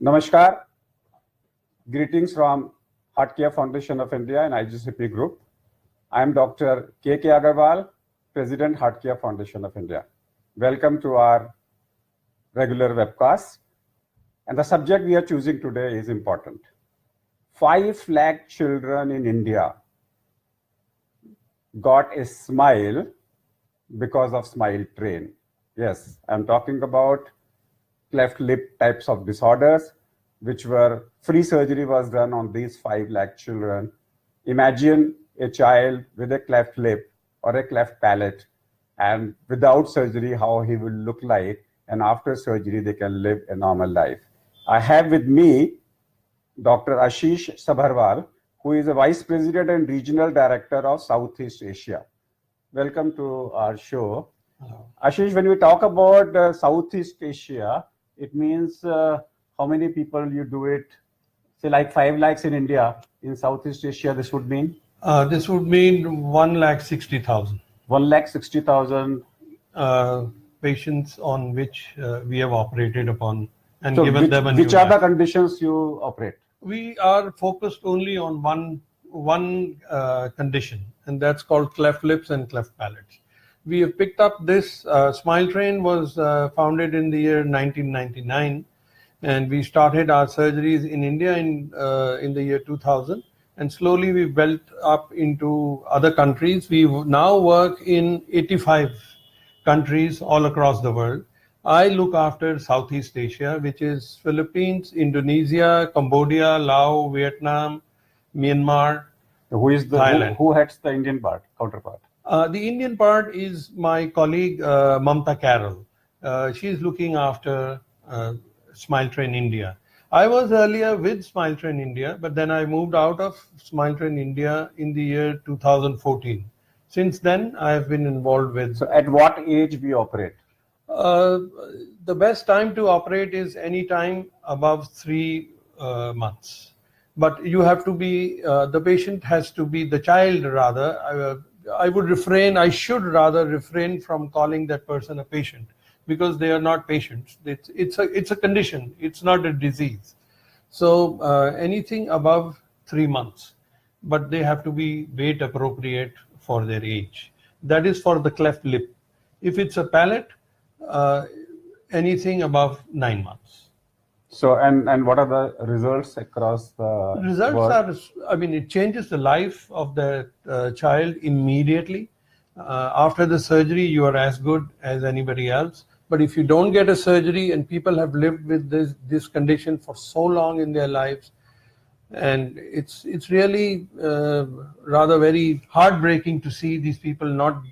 Namaskar. Greetings from Heart Care Foundation of India and IGCP Group. I am Dr. K.K. Agarwal, President, Heart Care Foundation of India. Welcome to our regular webcast. And the subject we are choosing today is important. 5 lakh children in India got a smile because of Smile Train. Yes, I'm talking about cleft lip types of disorders, which were free surgery was done on these 5 lakh children. Imagine a child with a cleft lip or a cleft palate, and without surgery, how he will look like, and after surgery, they can live a normal life. I have with me Dr. ASHISH SABHARWAL, who is a Vice President and Regional Director of Southeast Asia. Welcome to our show. Hello. ASHISH, when we talk about Southeast Asia, it means how many people you do it? Say like 5 lakhs in India. In Southeast Asia, this would mean? This would mean 1,60,000. 1,60,000 patients on which we have operated upon and so given them a new which are the life. conditions you operate? We are focused only on one condition, and that's called cleft lips and cleft palates. We have picked up this. Smile Train was founded in the year 1999, and we started our surgeries in India in the year 2000, and slowly we built up into other countries. We now work in 85 countries all across the world. I look after Southeast Asia, which is Philippines, Indonesia, Cambodia, Laos, Vietnam, Myanmar, Thailand. Who heads the Indian counterpart? The Indian part is my colleague Mamta Carroll. She is looking after Smile Train India. I was earlier with Smile Train India, but then I moved out of Smile Train India in the year 2014. Since then, I have been involved with. So at what age we operate? The best time to operate is any time above 3 months. But you have to be, the patient has to be, the child rather, I should rather refrain from calling that person a patient, because they are not patients. It's a condition. It's not a disease. So anything above 3 months, but they have to be weight appropriate for their age. That is for the cleft lip. If it's a palate, anything above 9 months. So and what are the results across the results world? are, it changes the life of the child immediately. After the surgery, you are as good as anybody else. But if you don't get a surgery, and people have lived with this condition for so long in their lives, and it's really rather very heartbreaking to see these people not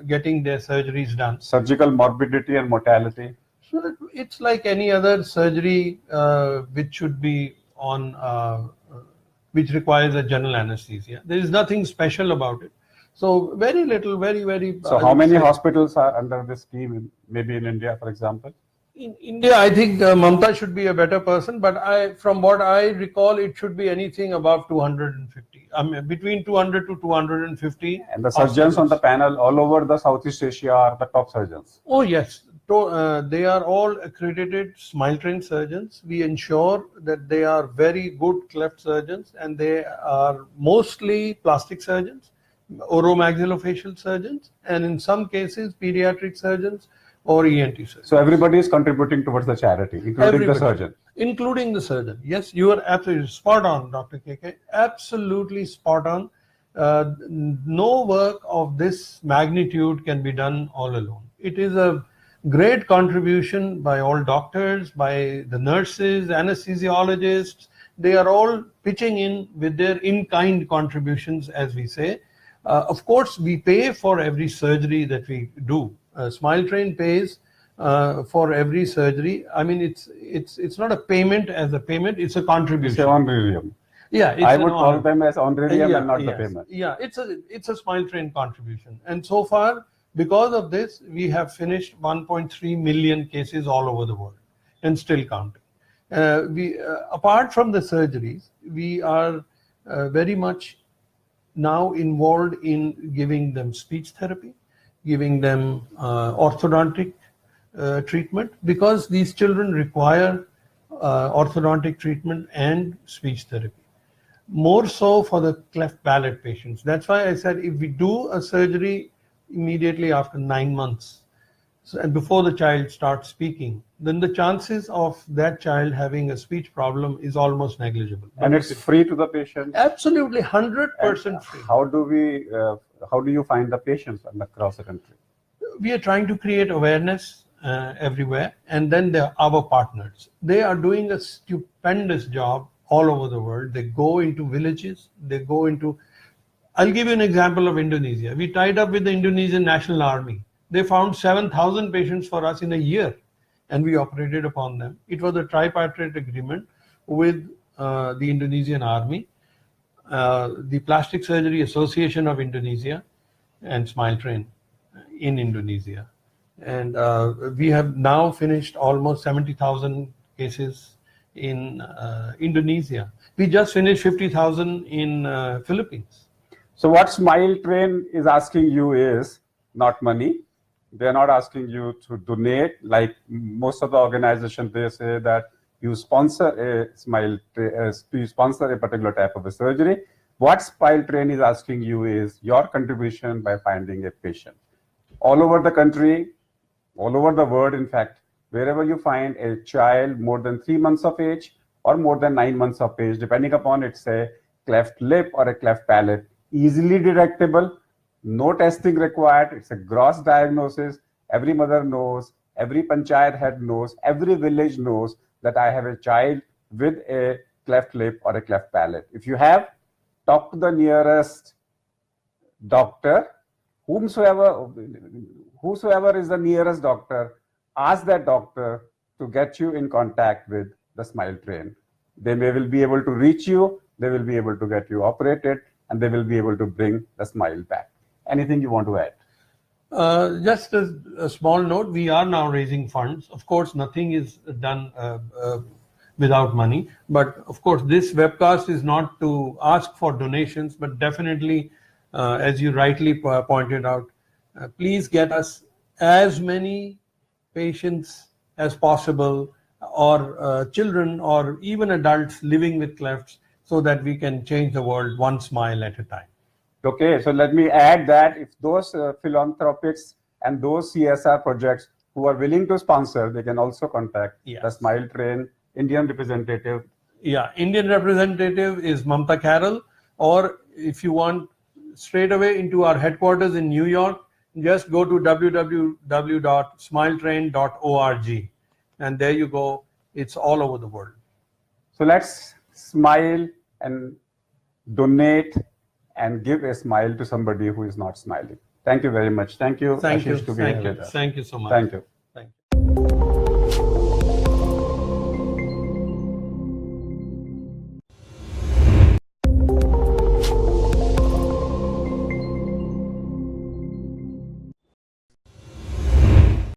getting their surgeries done. Surgical morbidity and mortality. So it's like any other surgery which should be on, which requires a general anesthesia. There is nothing special about it. So very little, very. So how many hospitals are under this scheme, maybe in India, for example? In India, I think Mamta should be a better person, but from what I recall, it should be anything above 250. Between 200 to 250. And the surgeons on the panel all over the Southeast Asia are the top surgeons. Oh yes, they are all accredited Smile Train surgeons. We ensure that they are very good cleft surgeons, and they are mostly plastic surgeons, oromaxillofacial surgeons, and in some cases pediatric surgeons or ENT surgeons. So everybody is contributing towards the charity, including the surgeon. Including the surgeon. Yes, you are absolutely spot on, Dr. KK. Absolutely spot on. No work of this magnitude can be done all alone. It is a great contribution by all doctors, by the nurses, anesthesiologists. They are all pitching in with their in-kind contributions, as we say. Of course, we pay for every surgery that we do. Smile Train pays for every surgery. It's not a payment as a payment, it's a contribution. It's an honorarium. Yeah, I would call them as honorarium and not the payment. Yeah, it's a Smile Train contribution. And so far, because of this, we have finished 1.3 million cases all over the world, and still counting. Apart from the surgeries, we are very much now involved in giving them speech therapy, giving them orthodontic treatment, because these children require orthodontic treatment and speech therapy. More so for the cleft palate patients. That's why I said if we do a surgery immediately after 9 months, and before the child starts speaking, then the chances of that child having a speech problem is almost negligible. And it's free to the patient. Absolutely 100% And free. how do you find the patients across the country? We are trying to create awareness everywhere, and then there are our partners. They are doing a stupendous job all over the world. They go into villages, I'll give you an example of Indonesia. We tied up with the Indonesian National Army. They found 7,000 patients for us in a year, and we operated upon them. It was a tripartite agreement with the Indonesian Army, the Plastic Surgery Association of Indonesia, and Smile Train in Indonesia. And we have now finished almost 70,000 cases in Indonesia. We just finished 50,000 in Philippines. So what Smile Train is asking you is not money. They're not asking you to donate like most of the organizations. They say that you sponsor you sponsor a particular type of a surgery. What Smile Train is asking you is your contribution by finding a patient. All over the country, all over the world, in fact, wherever you find a child more than 3 months of age or more than 9 months of age, depending upon it's a cleft lip or a cleft palate, easily detectable, no testing required. It's a gross diagnosis. Every mother knows, every panchayat head knows, every village knows that I have a child with a cleft lip or a cleft palate. If you have, talk to the nearest doctor, whosoever is the nearest doctor, ask that doctor to get you in contact with the Smile Train. They will be able to reach you, they will be able to get you operated, and they will be able to bring the smile back. Anything you want to add? Just a small note, we are now raising funds. Of course, nothing is done without money. But of course, this webcast is not to ask for donations, but definitely, as you rightly pointed out, please get us as many patients as possible, or children, or even adults living with clefts, so that we can change the world one smile at a time. Okay, so let me add that if those philanthropics and those CSR projects who are willing to sponsor, they can also contact the Smile Train Indian representative. Yeah, Indian representative is Mamta Carroll, or if you want straight away into our headquarters in New York, just go to www.smiletrain.org, and there you go. It's all over the world. So let's smile and donate and give a smile to somebody who is not smiling. Thank you very much. Thank you, Thank you. Ashish, to be here with us. Thank you so much. Thank you.